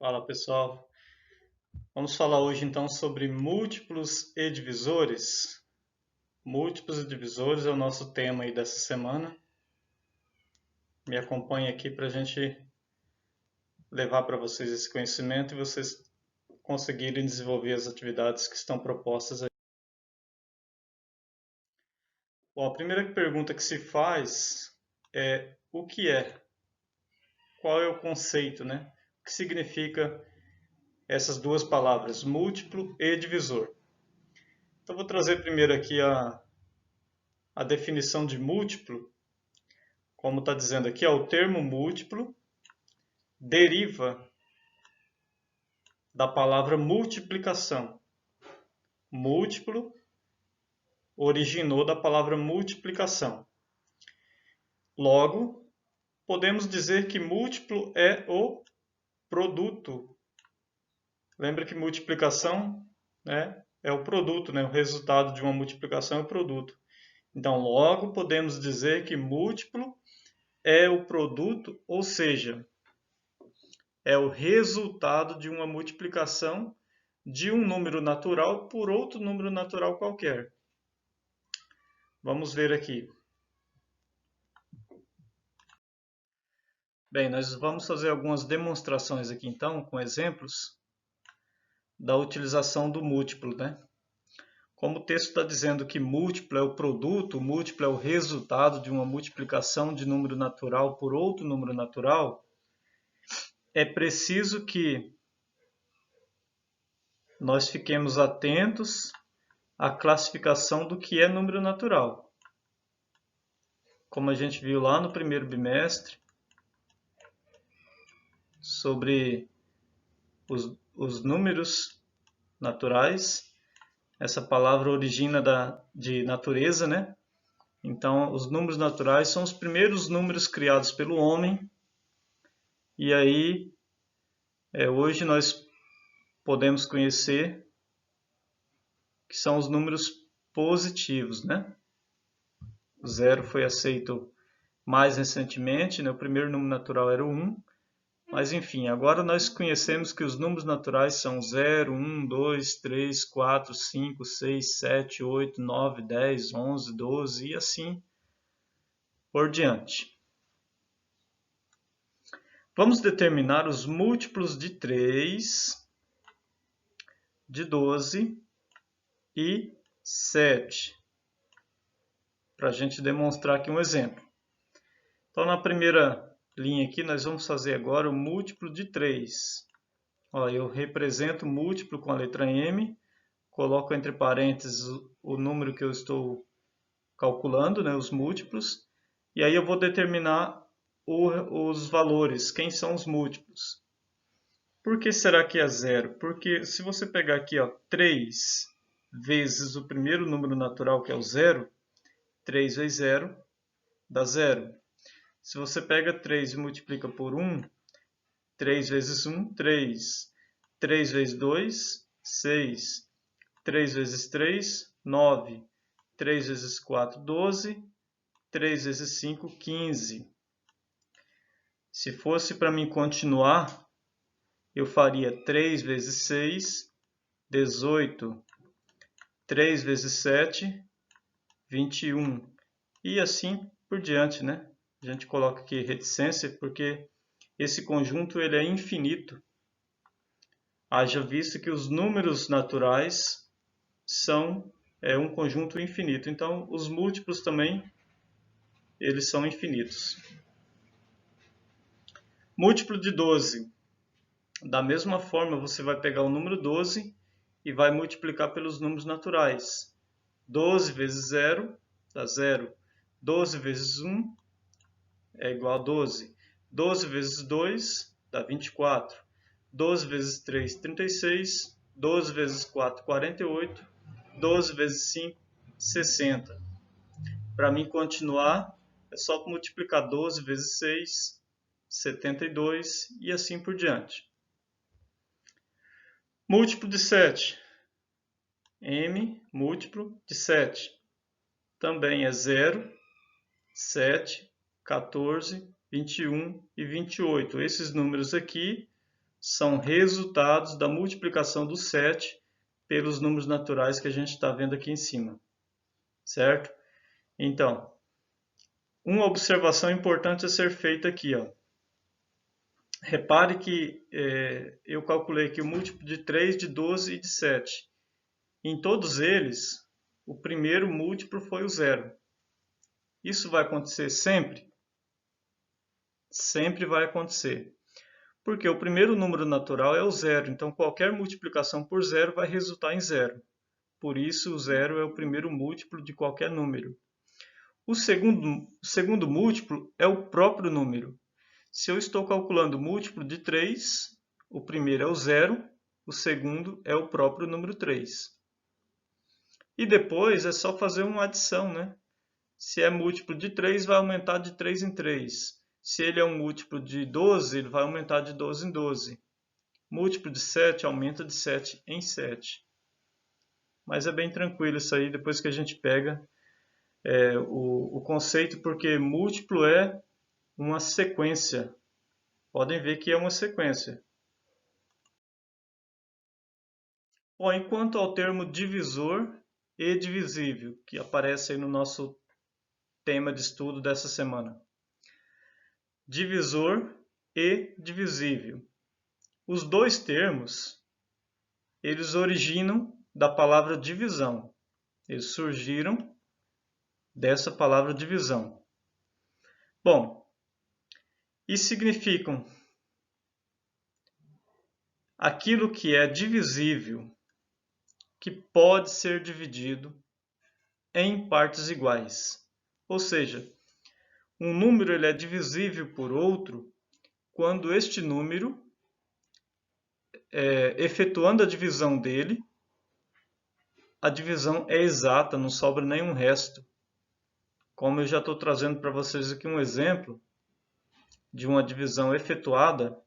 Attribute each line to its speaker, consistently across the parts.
Speaker 1: Fala pessoal, vamos falar hoje então sobre múltiplos e divisores. Múltiplos e divisores é o nosso tema aí dessa semana. Me acompanhe aqui para a gente levar para vocês esse conhecimento e vocês conseguirem desenvolver as atividades que estão propostas aí. Bom, a primeira pergunta que se faz é o que é? Qual é o conceito, né? O que significa essas duas palavras, múltiplo e divisor? Então vou trazer primeiro aqui a definição de múltiplo. Como está dizendo aqui, o termo múltiplo deriva da palavra multiplicação. Múltiplo originou da palavra multiplicação. Logo, podemos dizer que múltiplo é o produto. Lembra que multiplicação, né, é o produto, né, o resultado de uma multiplicação é o produto. Então, logo, podemos dizer que múltiplo é o produto, ou seja, é o resultado de uma multiplicação de um número natural por outro número natural qualquer. Vamos ver aqui. Bem, nós vamos fazer algumas demonstrações aqui então, com exemplos da utilização do múltiplo, né? Como o texto está dizendo que múltiplo é o produto, múltiplo é o resultado de uma multiplicação de número natural por outro número natural, é preciso que nós fiquemos atentos à classificação do que é número natural. Como a gente viu lá no primeiro bimestre, sobre os números naturais, essa palavra origina de natureza, né? Então, os números naturais são os primeiros números criados pelo homem, e aí, hoje nós podemos conhecer que são os números positivos, né? O zero foi aceito mais recentemente, né? O primeiro número natural era o 1, mas enfim, agora nós conhecemos que os números naturais são 0, 1, 2, 3, 4, 5, 6, 7, 8, 9, 10, 11, 12 e assim por diante. Vamos determinar os múltiplos de 3, de 12 e 7, para a gente demonstrar aqui um exemplo. Então, na primeira linha aqui, nós vamos fazer agora o múltiplo de 3. Ó, eu represento o múltiplo com a letra M, coloco entre parênteses o número que eu estou calculando, né, os múltiplos, e aí eu vou determinar os valores, quem são os múltiplos. Por que será que é 0? Porque se você pegar aqui, ó, 3 vezes o primeiro número natural, que é o 0, 3 vezes 0 dá 0. Se você pega 3 e multiplica por 1, 3 vezes 1, 3. 3 vezes 2, 6. 3 vezes 3, 9. 3 vezes 4, 12. 3 vezes 5, 15. Se fosse para mim continuar, eu faria 3 vezes 6, 18. 3 vezes 7, 21. E assim por diante, né? A gente coloca aqui reticência porque esse conjunto ele é infinito. Haja visto que os números naturais são um conjunto infinito. Então, os múltiplos também eles são infinitos. Múltiplo de 12. Da mesma forma, você vai pegar o número 12 e vai multiplicar pelos números naturais. 12 vezes 0 dá 0. 12 vezes 1 é igual a 12. 12 vezes 2 dá 24. 12 vezes 3, 36. 12 vezes 4, 48. 12 vezes 5, 60. Para mim continuar, é só multiplicar 12 vezes 6, 72 e assim por diante. Múltiplo de 7. M múltiplo de 7. Também é 0, 7, 14, 21 e 28. Esses números aqui são resultados da multiplicação do 7 pelos números naturais que a gente está vendo aqui em cima, certo? Então, uma observação importante a ser feita aqui, ó. Repare que eu calculei aqui o múltiplo de 3, de 12 e de 7. Em todos eles, o primeiro múltiplo foi o 0. Isso vai acontecer sempre? Sempre vai acontecer. Porque o primeiro número natural é o 0, então qualquer multiplicação por 0 vai resultar em 0. Por isso, o 0 é o primeiro múltiplo de qualquer número. O segundo múltiplo é o próprio número. Se eu estou calculando o múltiplo de 3, o primeiro é o 0, o segundo é o próprio número 3. E depois é só fazer uma adição, né? Se é múltiplo de 3, vai aumentar de 3 em 3. Se ele é um múltiplo de 12, ele vai aumentar de 12 em 12. Múltiplo de 7 aumenta de 7 em 7. Mas é bem tranquilo isso aí, depois que a gente pega o conceito, porque múltiplo é uma sequência. Podem ver que é uma sequência. Bom, enquanto ao termo divisor e divisível, que aparece aí no nosso tema de estudo dessa semana. Divisor e divisível. Os dois termos, eles originam da palavra divisão. Eles surgiram dessa palavra divisão. Bom, e significam aquilo que é divisível, que pode ser dividido em partes iguais. Ou seja, um número ele é divisível por outro quando este número, efetuando a divisão dele, a divisão é exata, não sobra nenhum resto. Como eu já estou trazendo para vocês aqui um exemplo de uma divisão efetuada,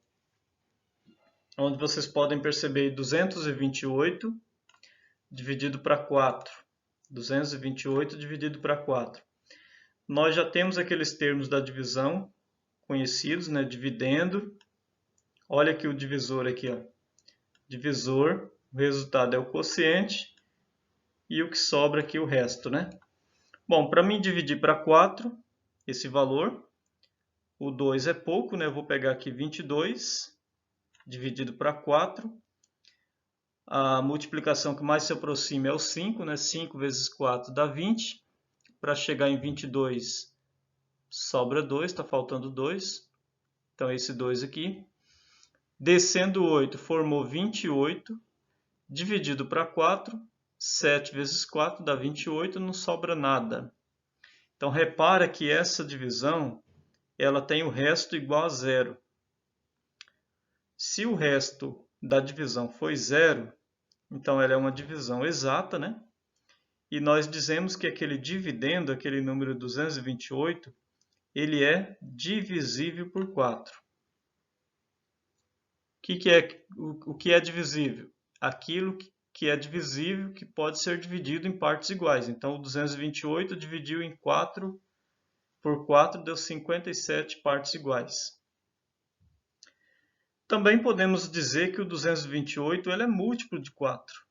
Speaker 1: onde vocês podem perceber 228 dividido para 4. 228 dividido para 4. Nós já temos aqueles termos da divisão conhecidos, né? Dividendo. Olha aqui o divisor aqui, ó. Divisor, o resultado é o quociente e o que sobra aqui o resto, né? Bom, para mim dividir para 4 esse valor, o 2 é pouco, né? Eu vou pegar aqui 22 dividido para 4. A multiplicação que mais se aproxima é o 5, né? 5 vezes 4 dá 20. Para chegar em 22, sobra 2, está faltando 2. Então, esse 2 aqui. Descendo 8, formou 28. Dividido para 4, 7 vezes 4 dá 28, não sobra nada. Então, repara que essa divisão ela tem o resto igual a zero. Se o resto da divisão foi zero, então ela é uma divisão exata, né? E nós dizemos que aquele dividendo, aquele número 228, ele é divisível por 4. O que é divisível? Aquilo que é divisível, que pode ser dividido em partes iguais. Então, o 228 dividiu em 4 por 4, deu 57 partes iguais. Também podemos dizer que o 228 ele é múltiplo de 4.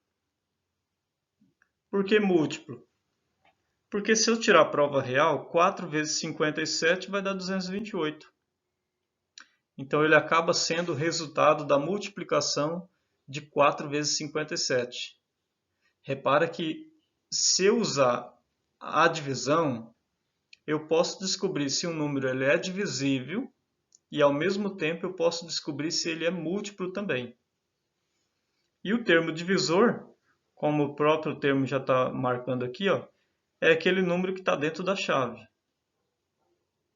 Speaker 1: Por que múltiplo? Porque se eu tirar a prova real, 4 vezes 57 vai dar 228. Então ele acaba sendo o resultado da multiplicação de 4 vezes 57. Repara que se eu usar a divisão, eu posso descobrir se um número ele é divisível e ao mesmo tempo eu posso descobrir se ele é múltiplo também. E o termo divisor, como o próprio termo já está marcando aqui, ó, é aquele número que está dentro da chave.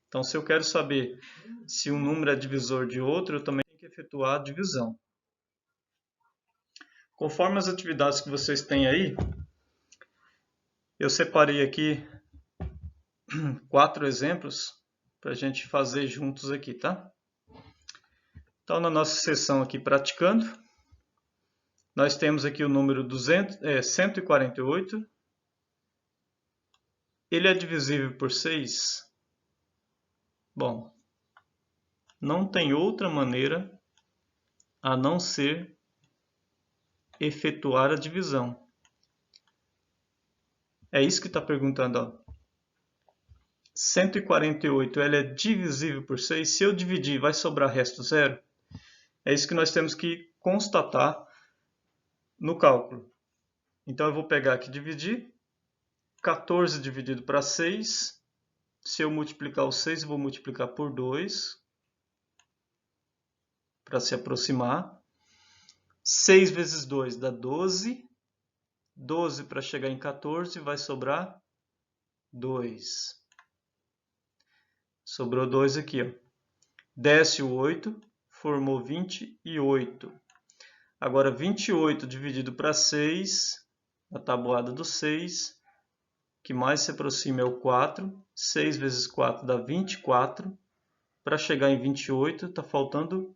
Speaker 1: Então, se eu quero saber se um número é divisor de outro, eu também tenho que efetuar a divisão. Conforme as atividades que vocês têm aí, eu separei aqui 4 exemplos para a gente fazer juntos aqui, tá? Então, na nossa seção aqui praticando, nós temos aqui o número 148. Ele é divisível por 6? Bom, não tem outra maneira a não ser efetuar a divisão. É isso que está perguntando, ó. 148 ela é divisível por 6. Se eu dividir, vai sobrar resto zero? É isso que nós temos que constatar no cálculo. Então eu vou pegar aqui e dividir. 14 dividido para 6. Se eu multiplicar o 6, eu vou multiplicar por 2. Para se aproximar. 6 vezes 2 dá 12. 12 para chegar em 14 vai sobrar 2. Sobrou 2 aqui, ó. Desce o 8, formou 28. Agora 28 dividido para 6, a tabuada do 6, que mais se aproxima é o 4. 6 vezes 4 dá 24. Para chegar em 28, está faltando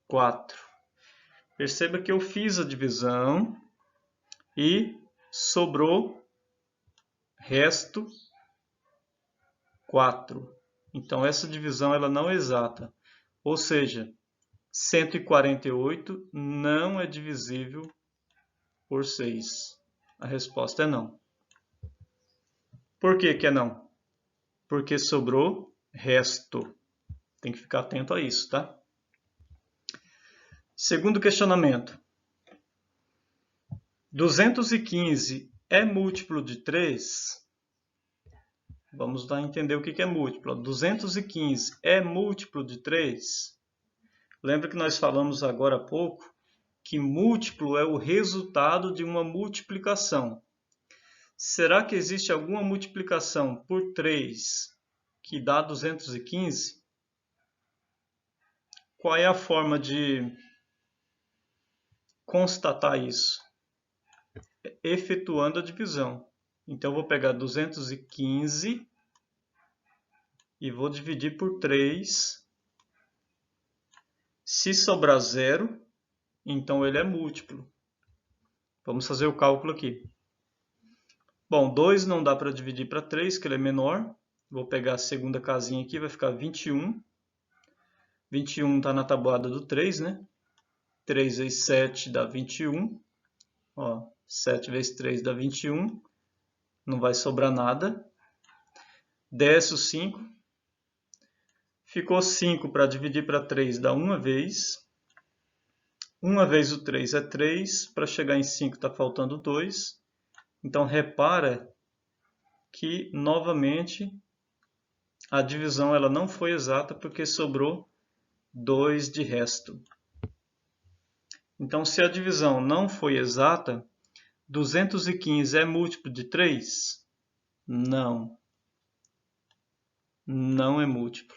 Speaker 1: 4. Perceba que eu fiz a divisão e sobrou resto 4. Então essa divisão ela não é exata. Ou seja, 148 não é divisível por 6. A resposta é não. Por que que é não? Porque sobrou resto. Tem que ficar atento a isso, tá? Segundo questionamento. 215 é múltiplo de 3? Vamos lá entender o que é múltiplo. 215 é múltiplo de 3? Lembra que nós falamos agora há pouco que múltiplo é o resultado de uma multiplicação. Será que existe alguma multiplicação por 3 que dá 215? Qual é a forma de constatar isso? Efetuando a divisão. Então, eu vou pegar 215 e vou dividir por 3. Se sobrar 0, então ele é múltiplo. Vamos fazer o cálculo aqui. Bom, 2 não dá para dividir para 3, que ele é menor. Vou pegar a segunda casinha aqui, vai ficar 21. 21 está na tabuada do 3, né? 3 vezes 7 dá 21. Ó, 7 vezes 3 dá 21. Não vai sobrar nada. Desce o 5. Ficou 5 para dividir para 3, dá uma vez. Uma vez o 3 é 3. Para chegar em 5 está faltando 2. Então, repara que, novamente, a divisão ela não foi exata porque sobrou 2 de resto. Então, se a divisão não foi exata, 215 é múltiplo de 3? Não. Não é múltiplo.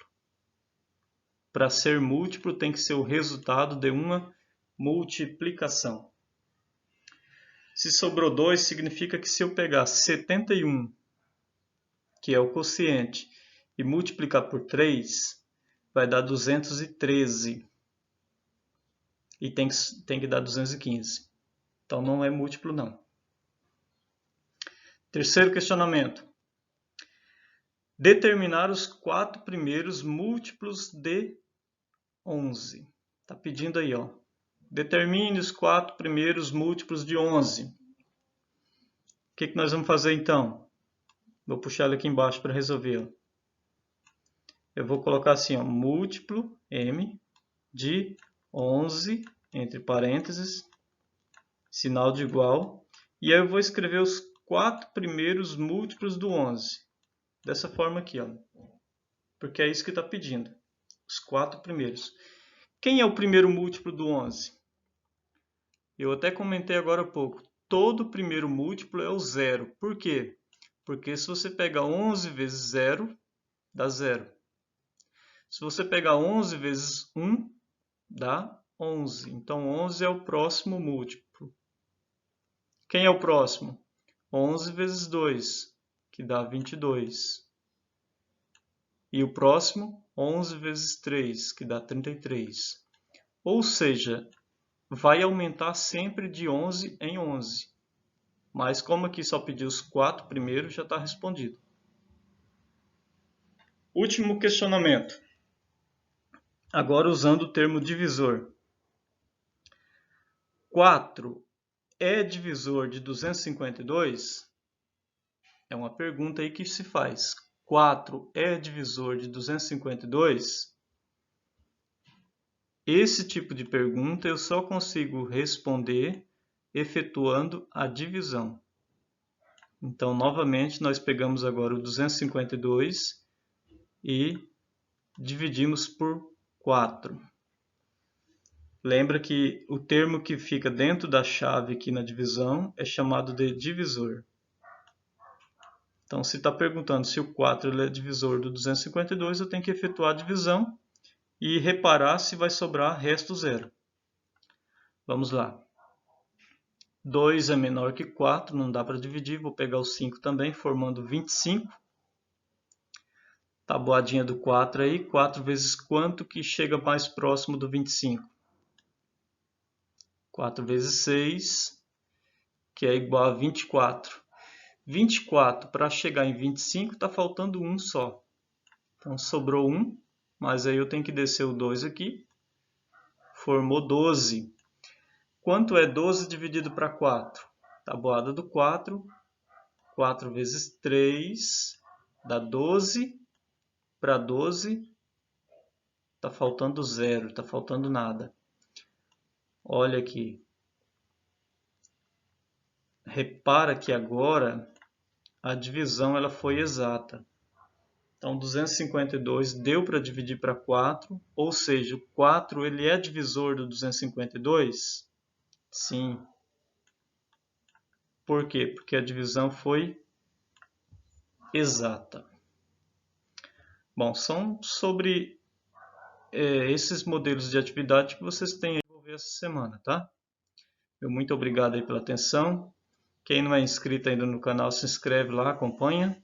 Speaker 1: Para ser múltiplo, tem que ser o resultado de uma multiplicação. Se sobrou 2, significa que se eu pegar 71, que é o quociente, e multiplicar por 3, vai dar 213. E tem que dar 215. Então, não é múltiplo, não. Terceiro questionamento. Determinar os 4 primeiros múltiplos de 11. Está pedindo aí, ó. Determine os 4 primeiros múltiplos de 11. O que nós vamos fazer, então? Vou puxar ele aqui embaixo para resolver. Ó. Eu vou colocar assim, ó, múltiplo m de 11, entre parênteses, sinal de igual. E aí eu vou escrever os 4 primeiros múltiplos do 11. Dessa forma aqui, ó. Porque é isso que está pedindo. Os 4 primeiros. Quem é o primeiro múltiplo do 11? Eu até comentei agora há pouco. Todo primeiro múltiplo é o 0. Por quê? Porque se você pegar 11 vezes 0, dá 0. Se você pegar 11 vezes 1, dá 11. Então, 11 é o próximo múltiplo. Quem é o próximo? 11 vezes 2, que dá 22. E o próximo, 11 vezes 3, que dá 33. Ou seja, vai aumentar sempre de 11 em 11. Mas como aqui só pediu os 4 primeiros, já está respondido. Último questionamento. Agora usando o termo divisor. 4 é divisor de 252? É uma pergunta aí que se faz. 4 é divisor de 252? Esse tipo de pergunta eu só consigo responder efetuando a divisão. Então, novamente, nós pegamos agora o 252 e dividimos por 4. Lembra que o termo que fica dentro da chave aqui na divisão é chamado de divisor. Então, se está perguntando se o 4 é divisor do 252, eu tenho que efetuar a divisão e reparar se vai sobrar resto zero. Vamos lá. 2 é menor que 4, não dá para dividir, vou pegar o 5 também, formando 25. Tabuadinha do 4 aí, 4 vezes quanto que chega mais próximo do 25? 4 vezes 6, que é igual a 24. 24 para chegar em 25 está faltando 1 só. Então sobrou 1, mas aí eu tenho que descer o 2 aqui. Formou 12. Quanto é 12 dividido para 4? Tabuada do 4. 4 vezes 3 dá 12. Para 12 está faltando 0, está faltando nada. Olha aqui. Repara que agora a divisão ela foi exata. Então, 252 deu para dividir para 4, ou seja, o 4 ele é divisor do 252? Sim. Por quê? Porque a divisão foi exata. Bom, são sobre esses modelos de atividade que vocês têm a desenvolver essa semana, tá? Muito obrigado aí pela atenção. Quem não é inscrito ainda no canal, se inscreve lá, acompanha.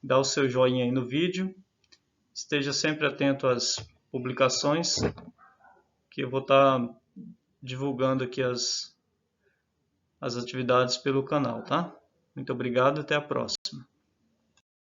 Speaker 1: Dá o seu joinha aí no vídeo. Esteja sempre atento às publicações, que eu vou estar divulgando aqui as atividades pelo canal, tá? Muito obrigado e até a próxima.